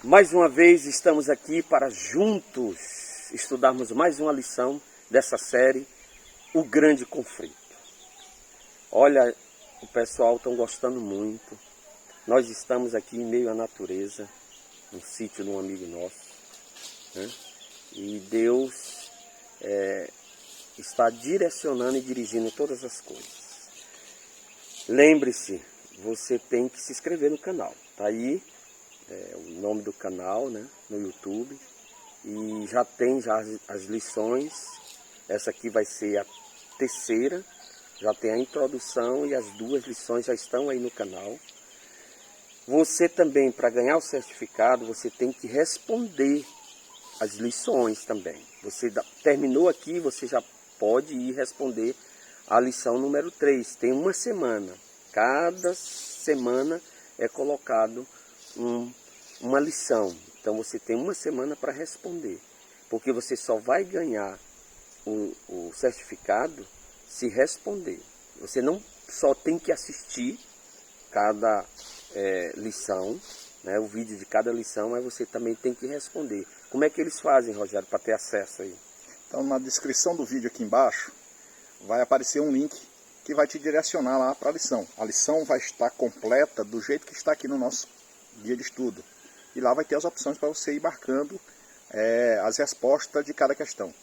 Mais uma vez estamos aqui para juntos estudarmos mais uma lição dessa série, O Grande Conflito. Olha, o pessoal está gostando muito. Nós estamos aqui em meio à natureza, no sítio de um amigo nosso, né? E Deus está direcionando e dirigindo todas as coisas. Lembre-se, você tem que se inscrever no canal. Está aí o nome do canal, né, no YouTube. E já tem as lições. Essa aqui vai ser a terceira. Já tem a introdução e as duas lições já estão aí no canal. Você também, para ganhar o certificado, você tem que responder as lições também. Você terminou aqui, você já pode ir responder a lição número 3. Tem uma semana. Cada semana é colocado uma lição. Então você tem uma semana para responder. Porque você só vai ganhar o certificado se responder. Você não só tem que assistir cada lição, né, o vídeo de cada lição, mas você também tem que responder. Como é que eles fazem, Rogério, para ter acesso aí? Então, na descrição do vídeo aqui embaixo, vai aparecer um link que vai te direcionar lá para a lição. A lição vai estar completa do jeito que está aqui no nosso guia de estudo. E lá vai ter as opções para você ir marcando as respostas de cada questão.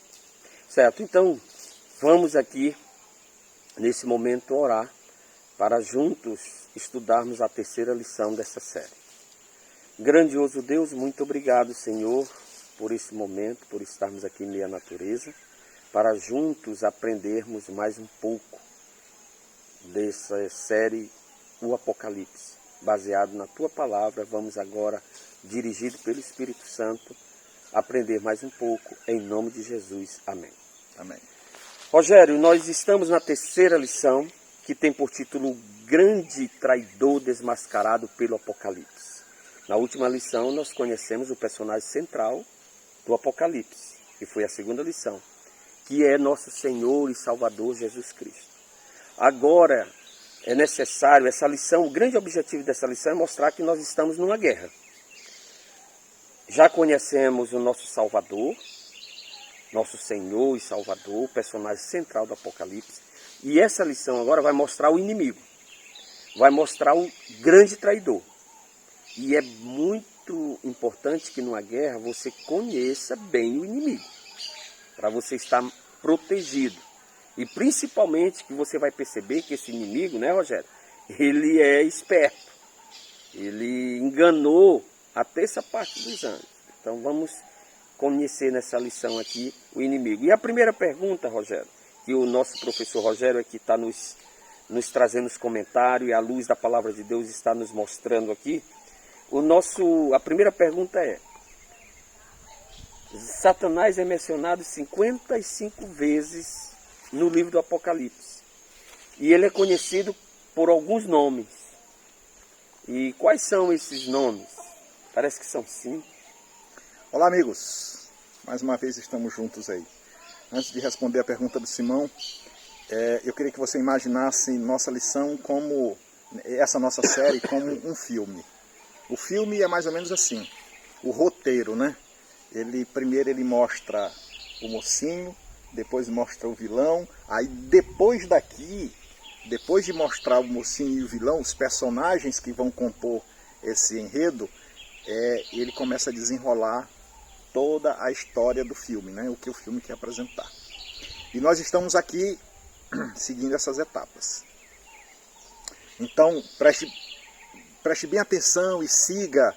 Certo, então vamos aqui, nesse momento, orar para juntos estudarmos a terceira lição dessa série. Grandioso Deus, muito obrigado, Senhor, por esse momento, por estarmos aqui em meio à natureza, para juntos aprendermos mais um pouco dessa série, o Apocalipse. Baseado na Tua Palavra, vamos agora, dirigido pelo Espírito Santo, aprender mais um pouco, em nome de Jesus. Amém. Amém. Rogério, nós estamos na terceira lição, que tem por título O Grande Traidor Desmascarado pelo Apocalipse. Na última lição, nós conhecemos o personagem central do Apocalipse, que foi a segunda lição, que é nosso Senhor e Salvador Jesus Cristo. Agora, é necessário, essa lição, o grande objetivo dessa lição é mostrar que nós estamos numa guerra. Já conhecemos o nosso Salvador, nosso Senhor e Salvador, o personagem central do Apocalipse. E essa lição agora vai mostrar o inimigo. Vai mostrar o grande traidor. E é muito importante que numa guerra você conheça bem o inimigo. Para você estar protegido. E principalmente que você vai perceber que esse inimigo, né, Rogério? Ele é esperto. Ele enganou a terça parte dos anjos. Então vamos conhecer nessa lição aqui o inimigo. E a primeira pergunta, Rogério, que o nosso professor Rogério aqui está nos trazendo os comentários e a luz da palavra de Deus está nos mostrando aqui. A primeira pergunta é: Satanás é mencionado 55 vezes no livro do Apocalipse. E ele é conhecido por alguns nomes. E quais são esses nomes? Parece que são 5. Olá, amigos. Mais uma vez estamos juntos aí. Antes de responder a pergunta do Simão, eu queria que você imaginasse nossa lição como, essa nossa série, como um filme. O filme é mais ou menos assim, o roteiro, né? Primeiro ele mostra o mocinho, depois mostra o vilão, aí depois de mostrar o mocinho e o vilão, os personagens que vão compor esse enredo, ele começa a desenrolar toda a história do filme, né? O que o filme quer apresentar. E nós estamos aqui seguindo essas etapas. Então, preste bem atenção e siga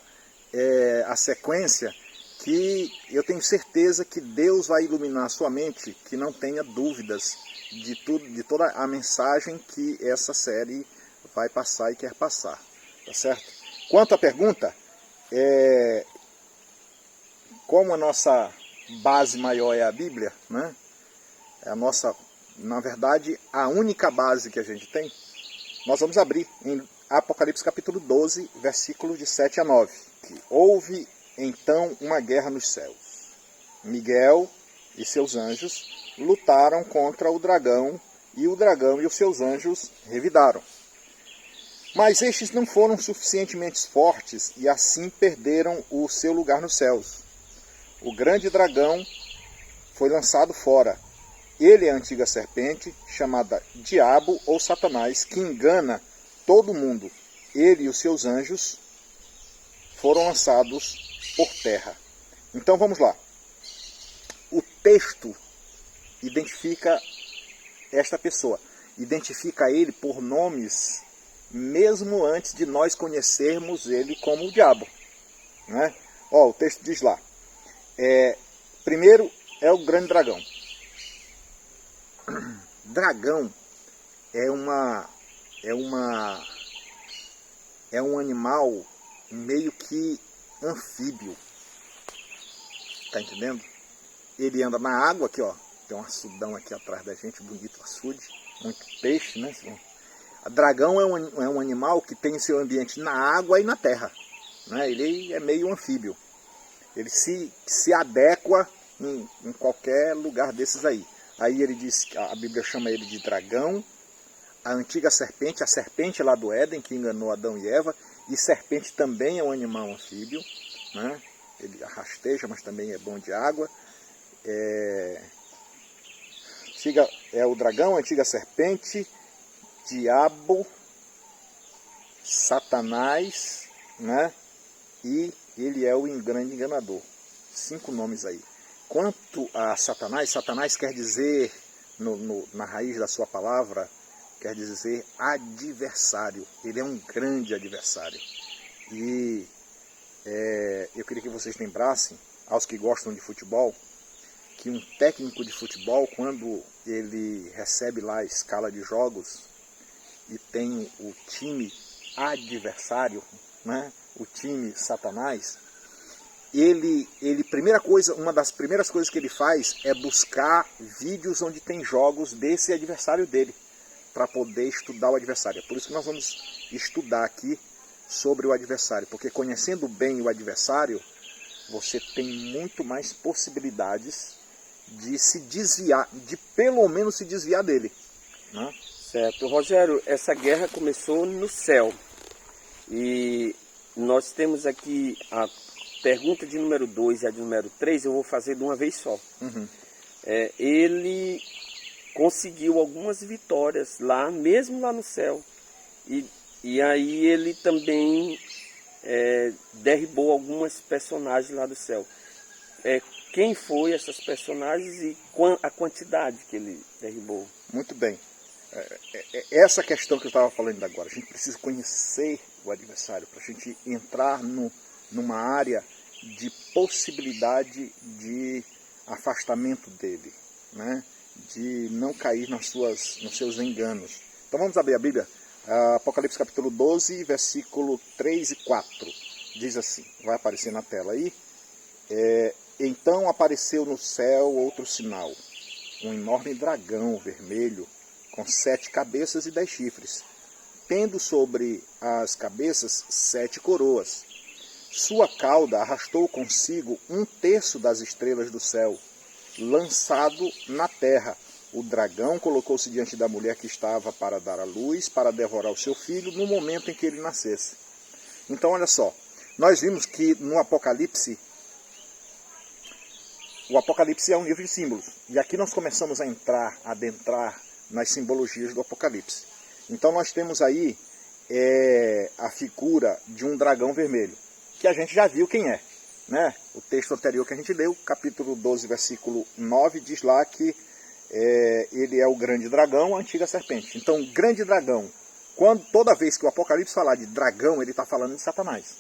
a sequência, que eu tenho certeza que Deus vai iluminar a sua mente, que não tenha dúvidas de toda a mensagem que essa série vai passar e quer passar. Tá certo? Quanto à pergunta, como a nossa base maior é a Bíblia, né? Na verdade, a única base que a gente tem, nós vamos abrir em Apocalipse capítulo 12, versículos de 7 a 9. Houve então uma guerra nos céus. Miguel e seus anjos lutaram contra o dragão, e o dragão e os seus anjos revidaram. Mas estes não foram suficientemente fortes e assim perderam o seu lugar nos céus. O grande dragão foi lançado fora. Ele é a antiga serpente, chamada Diabo ou Satanás, que engana todo mundo. Ele e os seus anjos foram lançados por terra. Então vamos lá. O texto identifica esta pessoa. Identifica ele por nomes, mesmo antes de nós conhecermos ele como o diabo. Né? Ó, o texto diz lá. Primeiro é o grande dragão. Dragão é um animal meio que anfíbio. Tá entendendo? Ele anda na água aqui, ó. Tem um açudão aqui atrás da gente, bonito açude, muito peixe, né? Dragão é um animal que tem seu ambiente na água e na terra. Né? Ele é meio anfíbio. Ele se adequa em qualquer lugar desses aí. Aí ele diz, a Bíblia chama ele de dragão, a antiga serpente, a serpente lá do Éden, que enganou Adão e Eva, e serpente também é um animal anfíbio, né? Ele rasteja, mas também é bom de água. É o dragão, a antiga serpente, diabo, Satanás, né? E ele é o grande enganador. 5 nomes aí. Quanto a Satanás, Satanás quer dizer, na raiz da sua palavra, quer dizer adversário. Ele é um grande adversário. E eu queria que vocês lembrassem, aos que gostam de futebol, que um técnico de futebol, quando ele recebe lá a escala de jogos e tem o time adversário, né, o time Satanás, uma das primeiras coisas que ele faz é buscar vídeos onde tem jogos desse adversário dele, para poder estudar o adversário. É por isso que nós vamos estudar aqui sobre o adversário, porque conhecendo bem o adversário, você tem muito mais possibilidades de se desviar, de pelo menos se desviar dele. Né? Certo. Rogério, essa guerra começou no céu. E nós temos aqui a pergunta de número 2 e a de número 3, eu vou fazer de uma vez só. Uhum. Ele conseguiu algumas vitórias lá, mesmo lá no céu. E aí ele também derribou algumas personagens lá do céu. Quem foi essas personagens e a quantidade que ele derribou? Muito bem. Essa questão que eu estava falando agora, a gente precisa conhecer o adversário para a gente entrar numa área de possibilidade de afastamento dele, né? De não cair nos seus enganos. Então vamos abrir a Bíblia, Apocalipse capítulo 12, versículo 3 e 4. Diz assim, vai aparecer na tela aí. Então apareceu no céu outro sinal, um enorme dragão vermelho, com 7 cabeças e 10 chifres, tendo sobre as cabeças 7 coroas. Sua cauda arrastou consigo 1/3 das estrelas do céu, lançado na terra. O dragão colocou-se diante da mulher que estava para dar à luz, para devorar o seu filho no momento em que ele nascesse. Então olha só, nós vimos que no Apocalipse, o Apocalipse é um livro de símbolos. E aqui nós começamos a adentrar nas simbologias do Apocalipse. Então nós temos aí a figura de um dragão vermelho, que a gente já viu quem é. Né? O texto anterior que a gente leu, capítulo 12, versículo 9, diz lá que ele é o grande dragão, a antiga serpente. Então, o grande dragão, toda vez que o Apocalipse falar de dragão, ele está falando de Satanás.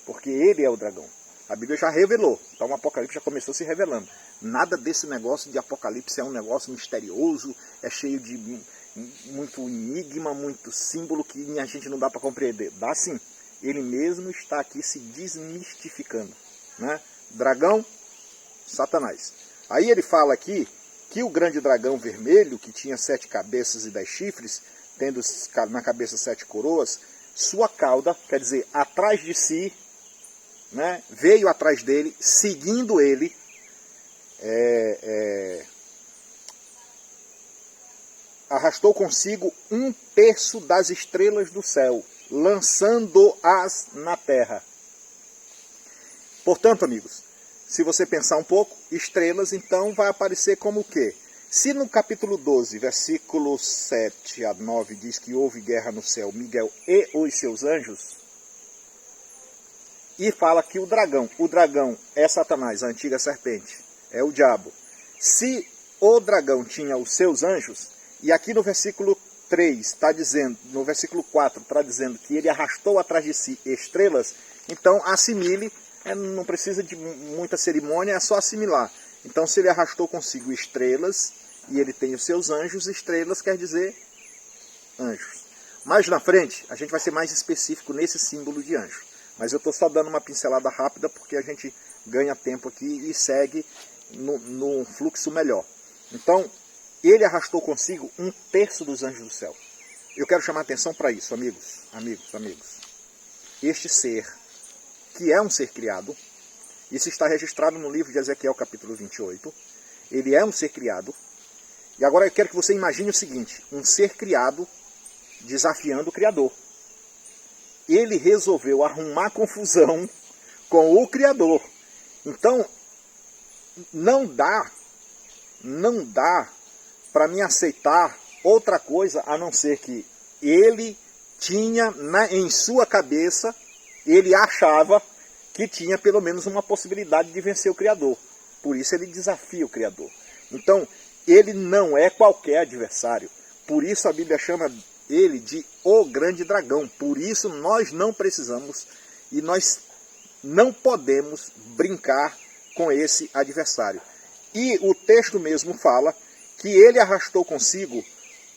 Porque ele é o dragão. A Bíblia já revelou. Então o Apocalipse já começou se revelando. Nada desse negócio de Apocalipse é um negócio misterioso, é cheio de muito enigma, muito símbolo que a gente não dá para compreender. Dá sim. Ele mesmo está aqui se desmistificando. Né? Dragão, Satanás. Aí ele fala aqui que o grande dragão vermelho, que tinha 7 cabeças e 10 chifres, tendo na cabeça 7 coroas, sua cauda, quer dizer, atrás de si, né, veio atrás dele, seguindo ele, arrastou consigo 1/3 das estrelas do céu. lançando-as na terra. Portanto, amigos, se você pensar um pouco, estrelas então vai aparecer como o quê? Se no capítulo 12, versículo 7 a 9 diz que houve guerra no céu, Miguel e os seus anjos, e fala que o dragão é Satanás, a antiga serpente, é o diabo. Se o dragão tinha os seus anjos, e aqui no versículo 3 está dizendo, no versículo 4 está dizendo que ele arrastou atrás de si estrelas, então assimile, não precisa de muita cerimônia, é só assimilar. Então se ele arrastou consigo estrelas, e ele tem os seus anjos, estrelas quer dizer anjos. Mais na frente, a gente vai ser mais específico nesse símbolo de anjo. Mas eu estou só dando uma pincelada rápida porque a gente ganha tempo aqui e segue no fluxo melhor. Então, ele arrastou consigo 1/3 dos anjos do céu. Eu quero chamar a atenção para isso, amigos. Este ser, que é um ser criado, isso está registrado no livro de Ezequiel, capítulo 28. Ele é um ser criado. E agora eu quero que você imagine o seguinte, um ser criado desafiando o Criador. Ele resolveu arrumar confusão com o Criador. Então, não dá para mim aceitar outra coisa a não ser que ele tinha em sua cabeça, ele achava que tinha pelo menos uma possibilidade de vencer o Criador. Por isso ele desafia o Criador. Então, ele não é qualquer adversário. Por isso a Bíblia chama ele de o grande dragão. Por isso nós não precisamos e nós não podemos brincar com esse adversário. E o texto mesmo fala que ele arrastou consigo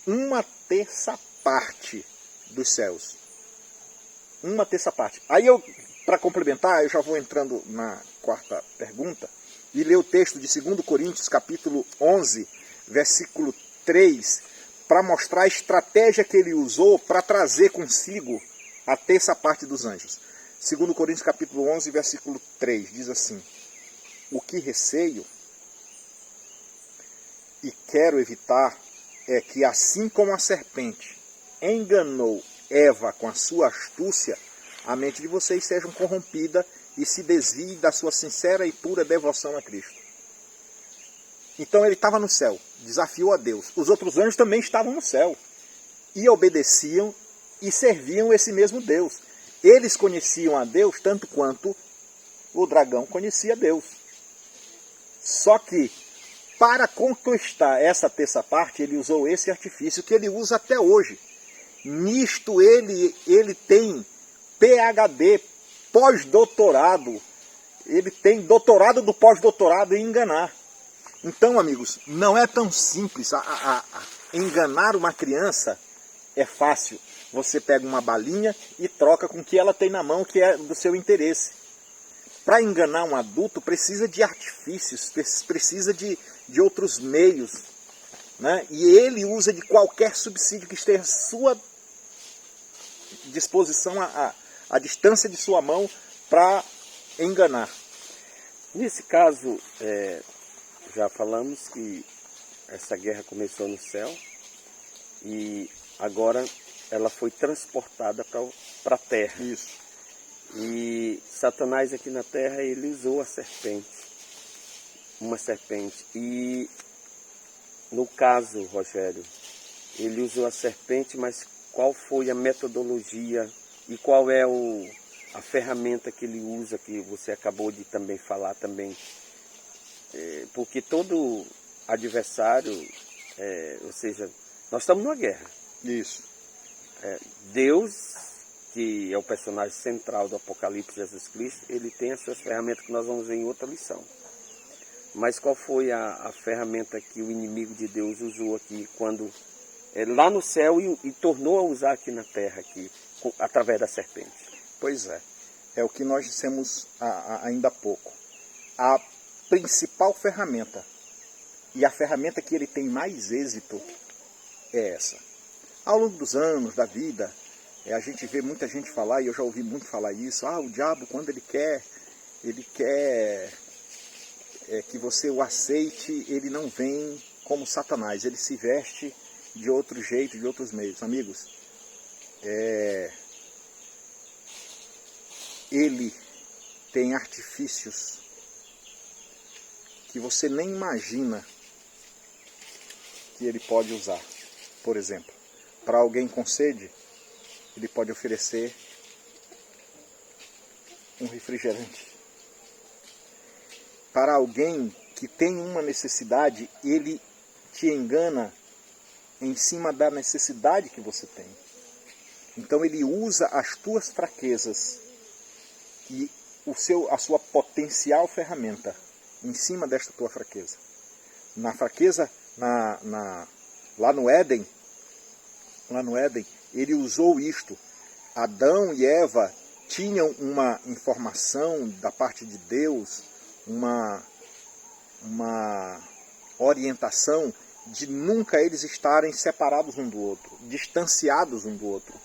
1/3 dos céus. 1/3. Aí para complementar, eu já vou entrando na quarta pergunta e ler o texto de 2 Coríntios, capítulo 11, versículo 3, para mostrar a estratégia que ele usou para trazer consigo a 1/3 dos anjos. 2 Coríntios capítulo 11, versículo 3, diz assim: o que receio e quero evitar é que, assim como a serpente enganou Eva com a sua astúcia, a mente de vocês seja corrompida e se desvie da sua sincera e pura devoção a Cristo. Então ele estava no céu, desafiou a Deus. Os outros anjos também estavam no céu e obedeciam e serviam esse mesmo Deus. Eles conheciam a Deus tanto quanto o dragão conhecia Deus. Só que, para conquistar essa 1/3, ele usou esse artifício que ele usa até hoje. Nisto ele tem PhD, pós-doutorado. Ele tem doutorado do pós-doutorado em enganar. Então, amigos, não é tão simples. Enganar uma criança é fácil. Você pega uma balinha e troca com o que ela tem na mão, que é do seu interesse. Para enganar um adulto, precisa de artifícios, precisa de outros meios, né? E ele usa de qualquer subsídio que esteja à sua disposição, a distância de sua mão, para enganar. Nesse caso, já falamos que essa guerra começou no céu e agora ela foi transportada para a terra. Isso. E Satanás aqui na terra, ele usou a serpente, uma serpente. E no caso, Rogério, ele usou a serpente, mas qual foi a metodologia e qual é a ferramenta que ele usa, que você acabou de também falar também? Porque todo adversário, ou seja, nós estamos numa guerra. Isso. Deus, que é o personagem central do Apocalipse, Jesus Cristo, ele tem as suas ferramentas que nós vamos ver em outra lição. Mas qual foi a ferramenta que o inimigo de Deus usou aqui, quando lá no céu e tornou a usar aqui na terra, aqui, através da serpente? Pois é o que nós dissemos ainda há pouco. A principal ferramenta, e a ferramenta que ele tem mais êxito, é essa. Ao longo dos anos, da vida, a gente vê muita gente falar, e eu já ouvi muito falar isso, o diabo, quando ele quer que você o aceite, ele não vem como Satanás, ele se veste de outro jeito, de outros meios. Amigos, ele tem artifícios que você nem imagina que ele pode usar. Por exemplo, para alguém com sede, ele pode oferecer um refrigerante. Para alguém que tem uma necessidade, ele te engana em cima da necessidade que você tem. Então ele usa as tuas fraquezas e a sua potencial ferramenta em cima desta tua fraqueza. Na fraqueza, lá no Éden, ele usou isto. Adão e Eva tinham uma informação da parte de Deus, uma orientação de nunca eles estarem separados um do outro, distanciados um do outro.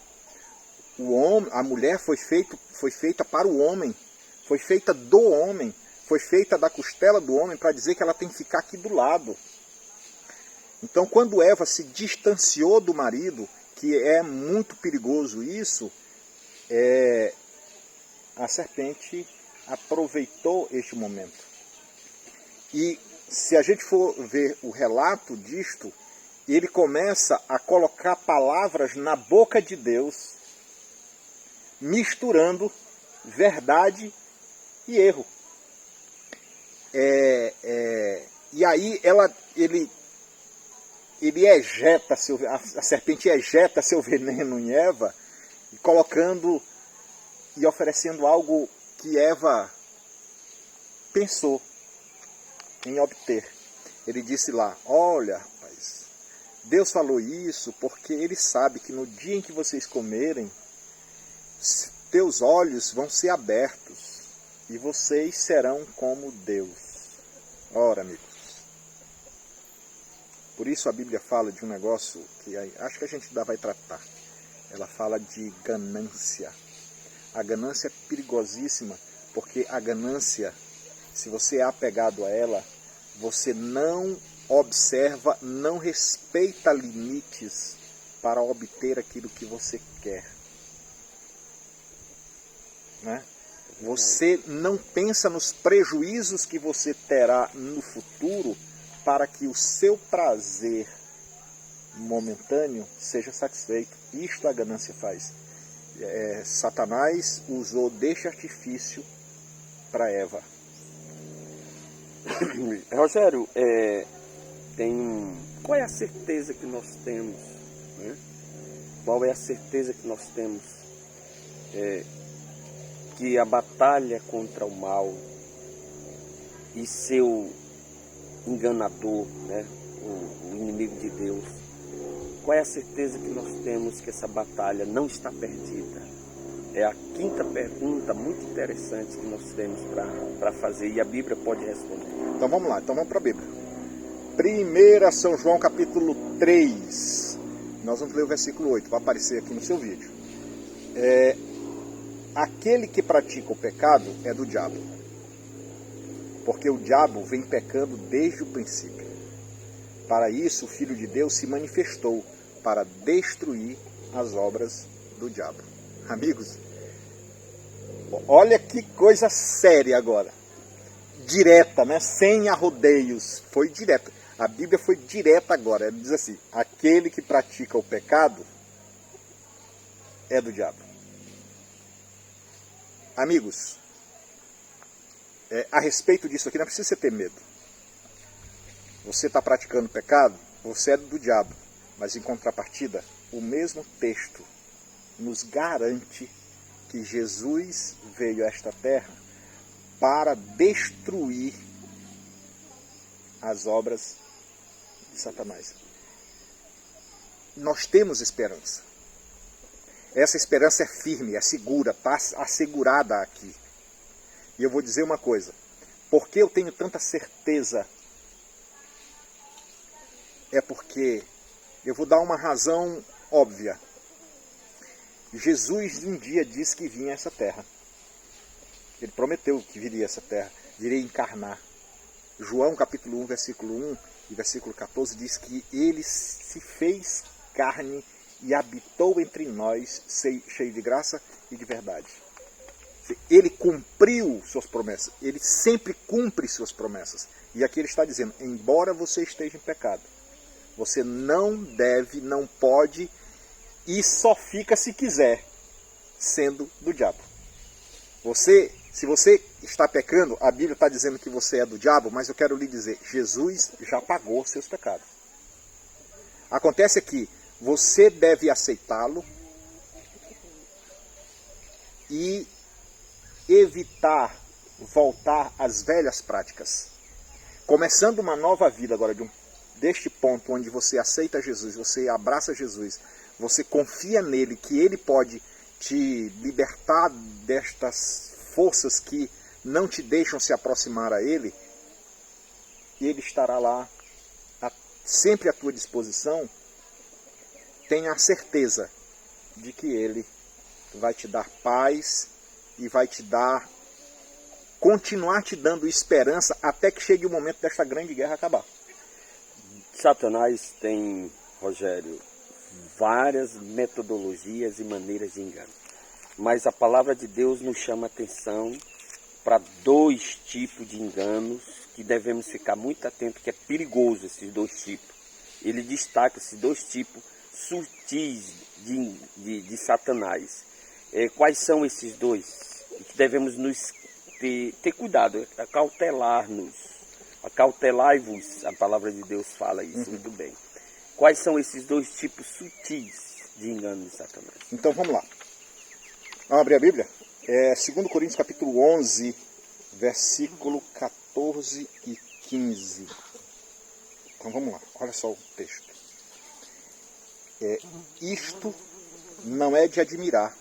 A mulher foi feita para o homem, foi feita do homem, foi feita da costela do homem para dizer que ela tem que ficar aqui do lado. Então, quando Eva se distanciou do marido, que é muito perigoso isso, a serpente aproveitou este momento. E se a gente for ver o relato disto, ele começa a colocar palavras na boca de Deus, misturando verdade e erro. E aí ele ejeta a serpente ejeta seu veneno em Eva, colocando e oferecendo algo que Eva pensou em obter. Ele disse lá: olha, rapaz, Deus falou isso porque Ele sabe que no dia em que vocês comerem, teus olhos vão ser abertos e vocês serão como Deus. Ora, amigos, por isso a Bíblia fala de um negócio que acho que a gente ainda vai tratar. Ela fala de ganância. A ganância é perigosíssima, porque a ganância, se você é apegado a ela, você não observa, não respeita limites para obter aquilo que você quer. Né? Você não pensa nos prejuízos que você terá no futuro para que o seu prazer momentâneo seja satisfeito. Isto a ganância faz. Satanás usou deste artifício para Eva. Rogério, qual é a certeza que nós temos? Né? Qual é a certeza que nós temos? Que a batalha contra o mal e seu enganador, né? o inimigo de Deus, qual é a certeza que nós temos que essa batalha não está perdida? É a quinta pergunta muito interessante que nós temos para fazer, e a Bíblia pode responder. Então vamos lá, vamos para a Bíblia. 1 São João capítulo 3. Nós vamos ler o versículo 8, vai aparecer aqui no seu vídeo. Aquele que pratica o pecado é do diabo, porque o diabo vem pecando desde o princípio. Para isso o Filho de Deus se manifestou, para destruir as obras do diabo. Amigos, olha que coisa séria agora. Direta, né? Sem arrodeios. Foi direta. A Bíblia foi direta agora. Ela diz assim: aquele que pratica o pecado é do diabo. Amigos, a respeito disso aqui, não precisa você ter medo. Você está praticando pecado, você é do diabo. Mas em contrapartida, o mesmo texto nos garante que Jesus veio a esta terra para destruir as obras de Satanás. Nós temos esperança. Essa esperança é firme, é segura, está assegurada aqui. E eu vou dizer uma coisa: por que eu tenho tanta certeza? É porque eu vou dar uma razão óbvia. Jesus um dia disse que vinha a essa terra. Ele prometeu que viria a essa terra, viria encarnar. João capítulo 1, versículo 1 e versículo 14 diz que ele se fez carne e habitou entre nós, cheio de graça e de verdade. Ele cumpriu suas promessas. Ele sempre cumpre suas promessas. E aqui ele está dizendo, embora você esteja em pecado, você não deve, não pode e só fica se quiser sendo do diabo. Se você está pecando, a Bíblia está dizendo que você é do diabo, mas eu quero lhe dizer, Jesus já pagou seus pecados. Acontece que você deve aceitá-lo e evitar voltar às velhas práticas. Começando uma nova vida agora, deste ponto onde você aceita Jesus, você abraça Jesus, você confia nele, que ele pode te libertar destas forças que não te deixam se aproximar a ele, ele estará lá sempre à tua disposição. Tenha a certeza de que ele vai te dar paz e vai te dar, continuar te dando esperança até que chegue o momento desta grande guerra acabar. Satanás tem, Rogério, várias metodologias e maneiras de engano. Mas a palavra de Deus nos chama atenção para dois tipos de enganos que devemos ficar muito atentos, que é perigoso esses dois tipos. Ele destaca esses dois tipos sutis de Satanás. Quais são esses dois? Que devemos ter cuidado, acautelar-nos. Acautelai-vos, a palavra de Deus fala isso muito bem. Quais são esses dois tipos sutis de engano de Satanás? Então vamos lá. Vamos abrir a Bíblia? 2 Coríntios capítulo 11, versículo 14 e 15. Então vamos lá, olha só o texto. Isto não é de admirar,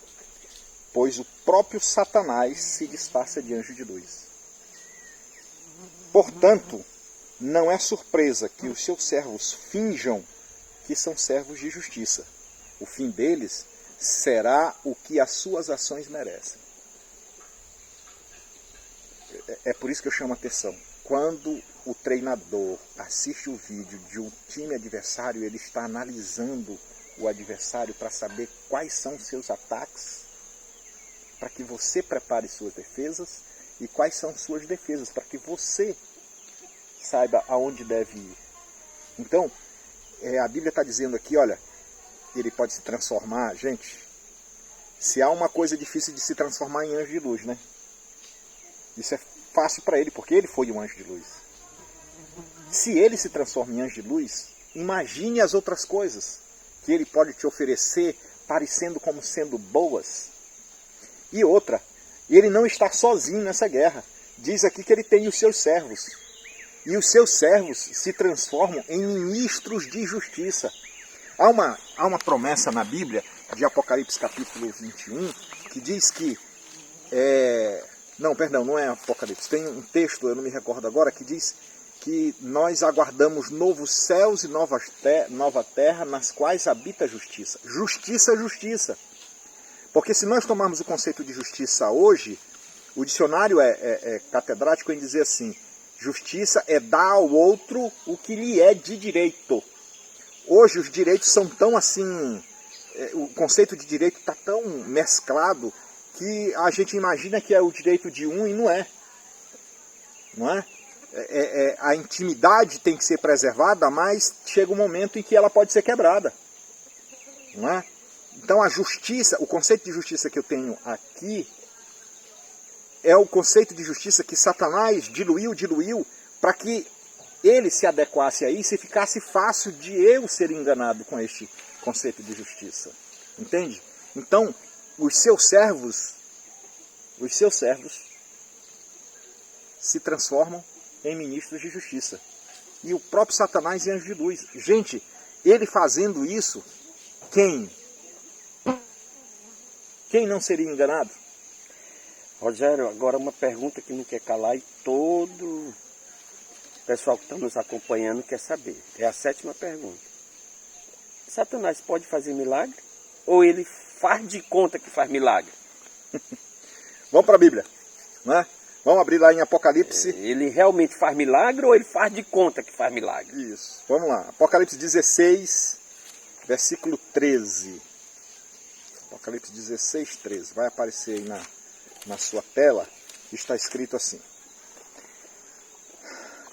pois o próprio Satanás se disfarça de anjo de luz. Portanto, não é surpresa que os seus servos finjam que são servos de justiça. O fim deles será o que as suas ações merecem. É por isso que eu chamo a atenção. Quando o treinador assiste o vídeo de um time adversário, ele está analisando o adversário para saber quais são os seus ataques, para que você prepare suas defesas, e quais são suas defesas, para que você saiba aonde deve ir. Então, a Bíblia está dizendo aqui, olha, ele pode se transformar, gente, se há uma coisa difícil de se transformar em anjo de luz, né? Isso é fácil para ele, porque ele foi um anjo de luz. Se ele se transforma em anjo de luz, imagine as outras coisas que ele pode te oferecer, parecendo como sendo boas. E outra, ele não está sozinho nessa guerra. Diz aqui que ele tem os seus servos. E os seus servos se transformam em ministros de justiça. Há uma promessa na Bíblia, de Apocalipse capítulo 21, que diz que... não é Apocalipse. Tem um texto, eu não me recordo agora, que diz que nós aguardamos novos céus e nova terra, nas quais habita a justiça. Justiça, justiça. Porque se nós tomarmos o conceito de justiça hoje, o dicionário é catedrático em dizer assim, justiça é dar ao outro o que lhe é de direito. Hoje os direitos são tão assim, o conceito de direito está tão mesclado que a gente imagina que é o direito de um e não é. Não é? A intimidade tem que ser preservada, mas chega um momento em que ela pode ser quebrada. Não é? Então a justiça, o conceito de justiça que eu tenho aqui, é o conceito de justiça que Satanás diluiu, para que ele se adequasse a isso e ficasse fácil de eu ser enganado com este conceito de justiça. Entende? Então, os seus servos se transformam em ministros de justiça. E o próprio Satanás em anjo de luz. Gente, ele fazendo isso, quem não seria enganado? Rogério, agora uma pergunta que não quer calar e todo o pessoal que está nos acompanhando quer saber. É a 7ª pergunta. Satanás pode fazer milagre? Ou ele faz de conta que faz milagre? Vamos para a Bíblia, né? Vamos abrir lá em Apocalipse. Ele realmente faz milagre ou ele faz de conta que faz milagre? Isso, vamos lá. Apocalipse 16, versículo 13. Apocalipse 16, 13. Vai aparecer aí na sua tela, está escrito assim: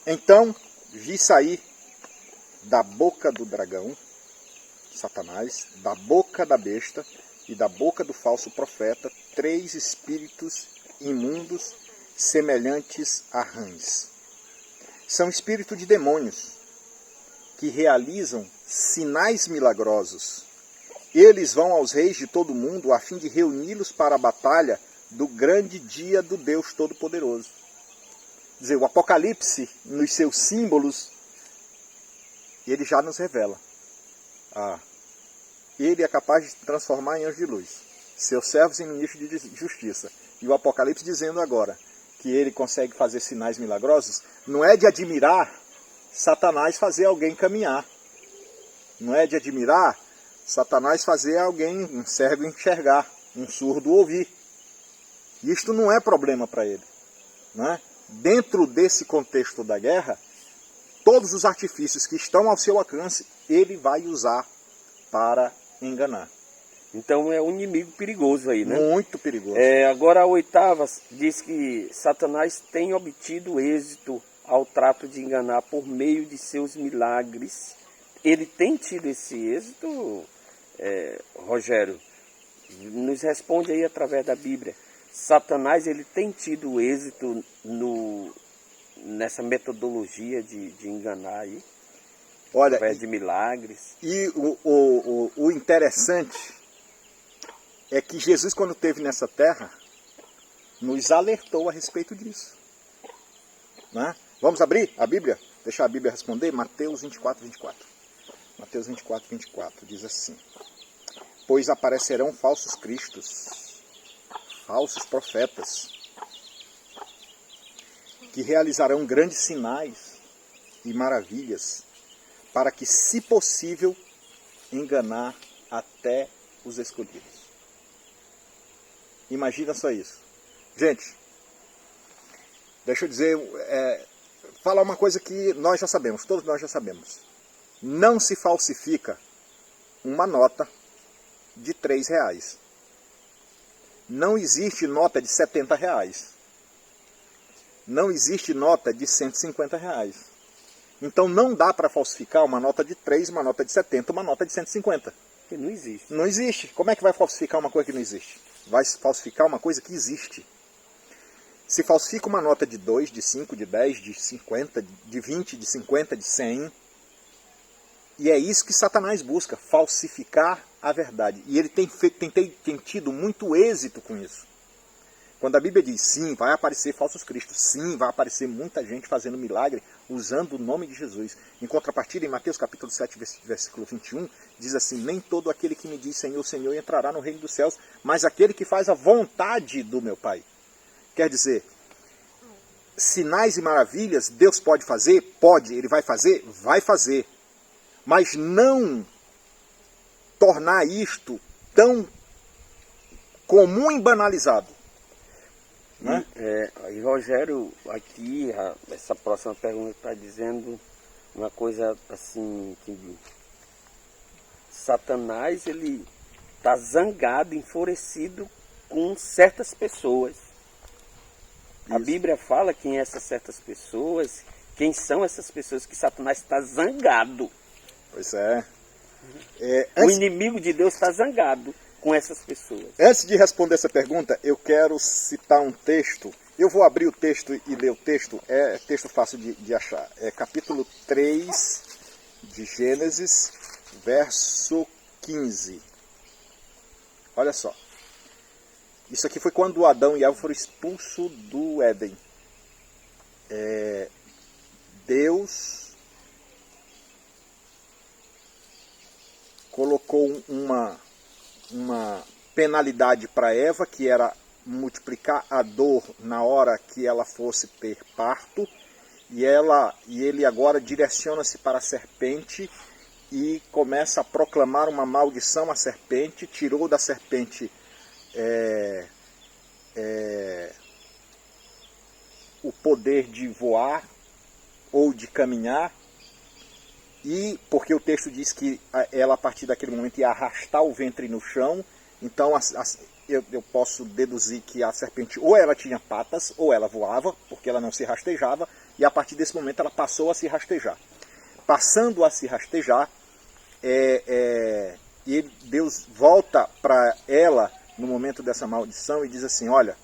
então vi sair da boca do dragão, Satanás, da boca da besta e da boca do falso profeta 3 espíritos imundos semelhantes a rãs. São espíritos de demônios que realizam sinais milagrosos. Eles vão aos reis de todo o mundo a fim de reuni-los para a batalha do grande dia do Deus Todo-Poderoso. Quer dizer, o Apocalipse, nos seus símbolos, ele já nos revela. Ele é capaz de transformar em anjo de luz seus servos em ministros de justiça. E o Apocalipse dizendo agora que ele consegue fazer sinais milagrosos, não é de admirar Satanás fazer alguém caminhar. Não é de admirar Satanás fazer alguém, um cego, enxergar, um surdo ouvir. Isto não é problema para ele. Né? Dentro desse contexto da guerra, todos os artifícios que estão ao seu alcance, ele vai usar para enganar. Então é um inimigo perigoso aí, né? Muito perigoso. Agora a 8ª diz que Satanás tem obtido êxito ao trato de enganar por meio de seus milagres. Ele tem tido esse êxito, Rogério? Nos responde aí através da Bíblia. Satanás ele tem tido êxito nessa metodologia de enganar aí? Olha, através de milagres. E o interessante é que Jesus, quando esteve nessa terra, nos alertou a respeito disso. Né? Vamos abrir a Bíblia? Deixar a Bíblia responder? Mateus 24, 24. Mateus 24, 24 diz assim: pois aparecerão falsos cristos, falsos profetas, que realizarão grandes sinais e maravilhas, para que, se possível, enganar até os escolhidos. Imagina só isso. Gente, deixa eu dizer, falar uma coisa que nós já sabemos, todos nós já sabemos. Não se falsifica uma nota de R$3. Não existe nota de R$70. Não existe nota de R$150. Então não dá para falsificar uma nota de 3, uma nota de 70, uma nota de 150. Que não existe. Não existe. Como é que vai falsificar uma coisa que não existe? Vai falsificar uma coisa que existe. Se falsifica uma nota de 2, de 5, de 10, de 50, de 20, de 50, de 100. E é isso que Satanás busca, falsificar a verdade. E ele tem tido muito êxito com isso. Quando a Bíblia diz, sim, vai aparecer falsos cristos, sim, vai aparecer muita gente fazendo milagre usando o nome de Jesus. Em contrapartida, em Mateus capítulo 7, versículo 21, diz assim: nem todo aquele que me diz Senhor, Senhor entrará no reino dos céus, mas aquele que faz a vontade do meu Pai. Quer dizer, sinais e maravilhas Deus pode fazer? Pode. Ele vai fazer? Vai fazer. Mas não tornar isto tão comum e banalizado. Né? E Rogério, aqui, essa próxima pergunta está dizendo uma coisa assim, que Satanás ele está zangado, enfurecido com certas pessoas. Isso. A Bíblia fala quem essas certas pessoas, quem são essas pessoas que Satanás está zangado. Pois é. O inimigo de Deus está zangado com essas pessoas. Antes de responder essa pergunta, eu quero citar um texto. Eu vou abrir o texto e ler o texto. É texto fácil de achar. É capítulo 3 de Gênesis, verso 15. Olha só. Isso aqui foi quando Adão e Eva foram expulsos do Éden. Deus colocou uma penalidade para Eva, que era multiplicar a dor na hora que ela fosse ter parto, e ele agora direciona-se para a serpente e começa a proclamar uma maldição à serpente, tirou da serpente o poder de voar ou de caminhar, e porque o texto diz que ela a partir daquele momento ia arrastar o ventre no chão, então eu posso deduzir que a serpente ou ela tinha patas ou ela voava, porque ela não se rastejava, e a partir desse momento ela passou a se rastejar. Passando a se rastejar, e Deus volta para ela no momento dessa maldição e diz assim, olha,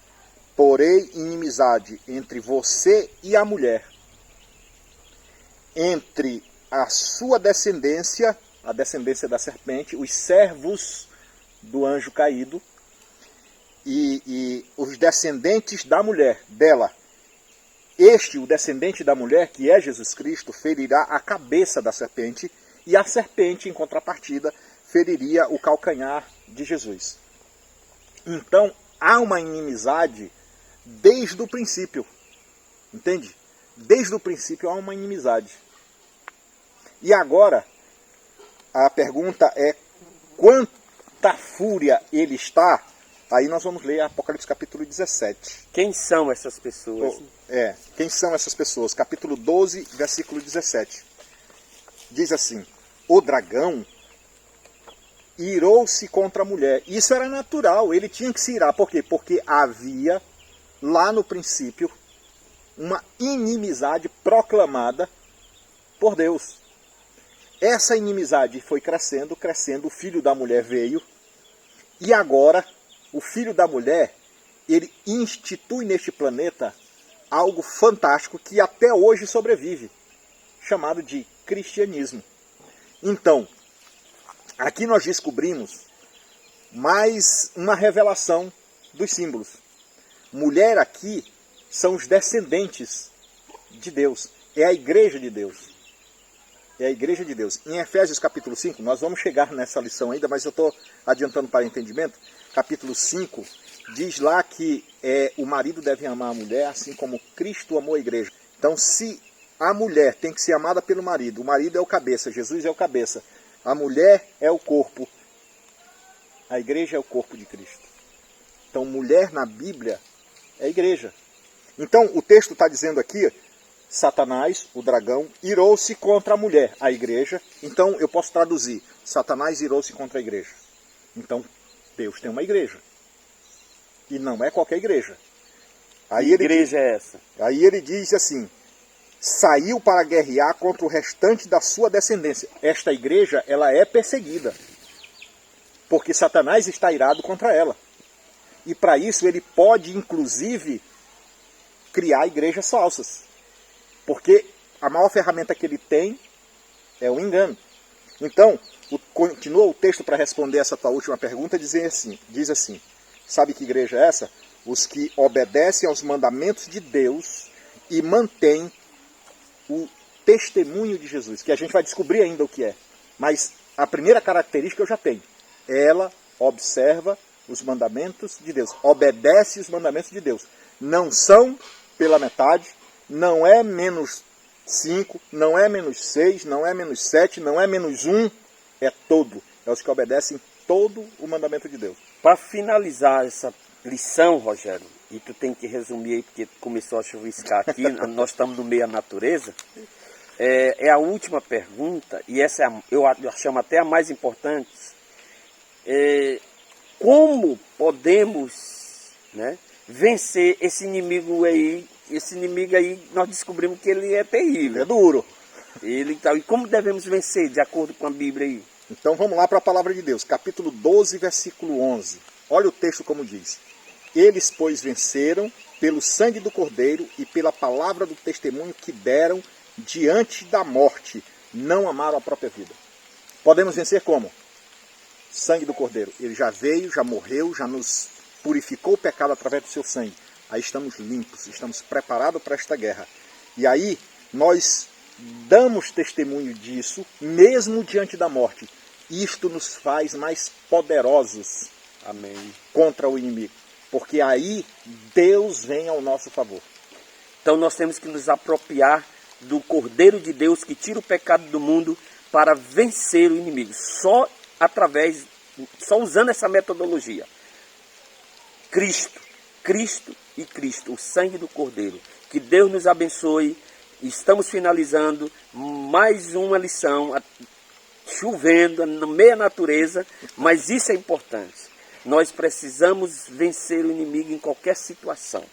porei inimizade entre você e a mulher, entre a sua descendência, a descendência da serpente, os servos do anjo caído, e os descendentes da mulher, dela. O descendente da mulher, que é Jesus Cristo, ferirá a cabeça da serpente, e a serpente, em contrapartida, feriria o calcanhar de Jesus. Então, há uma inimizade desde o princípio. Entende? Desde o princípio há uma inimizade. E agora, a pergunta é, quanta fúria ele está? Aí nós vamos ler Apocalipse capítulo 17. Quem são essas pessoas? Quem são essas pessoas? Capítulo 12, versículo 17. Diz assim, o dragão irou-se contra a mulher. Isso era natural, ele tinha que se irar. Por quê? Porque havia, lá no princípio, uma inimizade proclamada por Deus. Essa inimizade foi crescendo, o filho da mulher veio, e agora o filho da mulher, ele institui neste planeta algo fantástico que até hoje sobrevive, chamado de cristianismo. Então, aqui nós descobrimos mais uma revelação dos símbolos. Mulher aqui são os descendentes de Deus, é a igreja de Deus. É a igreja de Deus. Em Efésios capítulo 5, nós vamos chegar nessa lição ainda, mas eu estou adiantando para entendimento. Capítulo 5 diz lá que o marido deve amar a mulher assim como Cristo amou a igreja. Então, se a mulher tem que ser amada pelo marido, o marido é o cabeça, Jesus é o cabeça, a mulher é o corpo, a igreja é o corpo de Cristo. Então, mulher na Bíblia é a igreja. Então, o texto está dizendo aqui, Satanás, o dragão, irou-se contra a mulher, a igreja. Então, eu posso traduzir, Satanás irou-se contra a igreja. Então, Deus tem uma igreja. E não é qualquer igreja. Aí que igreja é essa? Aí ele diz assim, saiu para guerrear contra o restante da sua descendência. Esta igreja, ela é perseguida. Porque Satanás está irado contra ela. E para isso ele pode, inclusive, criar igrejas falsas. Porque a maior ferramenta que ele tem é o engano. Então, continua o texto para responder essa tua última pergunta, diz assim, sabe que igreja é essa? Os que obedecem aos mandamentos de Deus e mantêm o testemunho de Jesus, que a gente vai descobrir ainda o que é. Mas a primeira característica eu já tenho. Ela observa os mandamentos de Deus, obedece os mandamentos de Deus. Não são pela metade, não é menos 5, não é menos 6, não é menos 7, não é menos 1, é todo. É os que obedecem todo o mandamento de Deus. Para finalizar essa lição, Rogério, e tu tem que resumir aí, porque começou a chuviscar aqui, nós estamos no meio da natureza, é a última pergunta, e essa eu chamo até a mais importante. Como podemos, né, vencer esse inimigo aí? Esse inimigo aí, nós descobrimos que ele é terrível. É duro. E como devemos vencer, de acordo com a Bíblia aí? Então vamos lá para a palavra de Deus. Capítulo 12, versículo 11. Olha o texto como diz. Eles, pois, venceram pelo sangue do Cordeiro e pela palavra do testemunho que deram diante da morte. Não amaram a própria vida. Podemos vencer como? Sangue do Cordeiro. Ele já veio, já morreu, já nos purificou o pecado através do seu sangue. Aí estamos limpos, estamos preparados para esta guerra. E aí nós damos testemunho disso, mesmo diante da morte. Isto nos faz mais poderosos. Amém. Contra o inimigo. Porque aí Deus vem ao nosso favor. Então nós temos que nos apropriar do Cordeiro de Deus que tira o pecado do mundo para vencer o inimigo. Só usando essa metodologia. Cristo e Cristo, o sangue do Cordeiro. Que Deus nos abençoe. Estamos finalizando mais uma lição, chovendo, no meio da natureza, mas isso é importante. Nós precisamos vencer o inimigo em qualquer situação.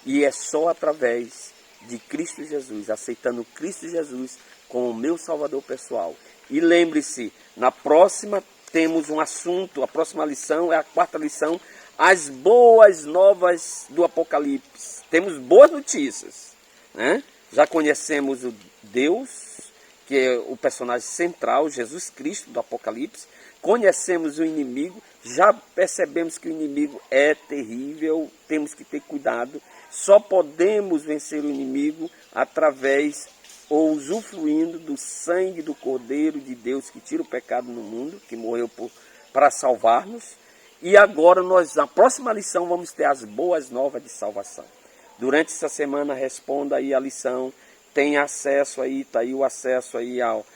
E é só através de Cristo Jesus, aceitando Cristo Jesus como o meu Salvador pessoal. E lembre-se, na próxima temos um assunto, a próxima lição é a 4ª lição, as boas novas do Apocalipse. Temos boas notícias, né? Já conhecemos o Deus, que é o personagem central, Jesus Cristo do Apocalipse. Conhecemos o inimigo, já percebemos que o inimigo é terrível, temos que ter cuidado. Só podemos vencer o inimigo através ou usufruindo do sangue do Cordeiro de Deus que tira o pecado no mundo, que morreu para salvar-nos. E agora na próxima lição vamos ter as boas novas de salvação. Durante essa semana responda aí a lição, tem acesso aí, está aí o acesso aí ao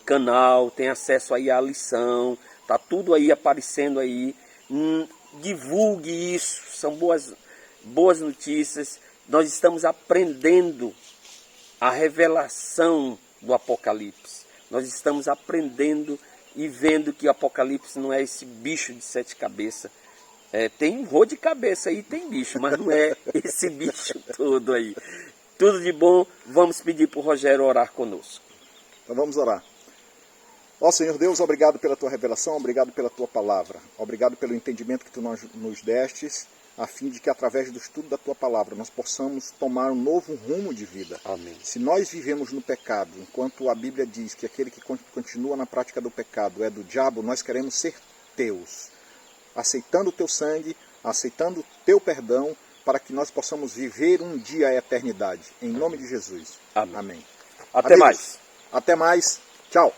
canal, tem acesso aí à lição, está tudo aí aparecendo aí. Divulgue isso, são boas notícias. Nós estamos aprendendo a revelação do Apocalipse. Nós estamos aprendendo e vendo que o Apocalipse não é esse bicho de 7 cabeças. Tem um rolo de cabeça aí, tem bicho, mas não é esse bicho todo aí. Tudo de bom, vamos pedir para o Rogério orar conosco. Então vamos orar. Ó Senhor Deus, obrigado pela tua revelação, obrigado pela tua palavra, obrigado pelo entendimento que tu nos destes, a fim de que através do estudo da tua palavra nós possamos tomar um novo rumo de vida. Amém. Se nós vivemos no pecado, enquanto a Bíblia diz que aquele que continua na prática do pecado é do diabo, nós queremos ser teus, aceitando o teu sangue, aceitando o teu perdão, para que nós possamos viver um dia a eternidade. Em nome de Jesus. Amém. Amém. Até mais. Até mais. Tchau.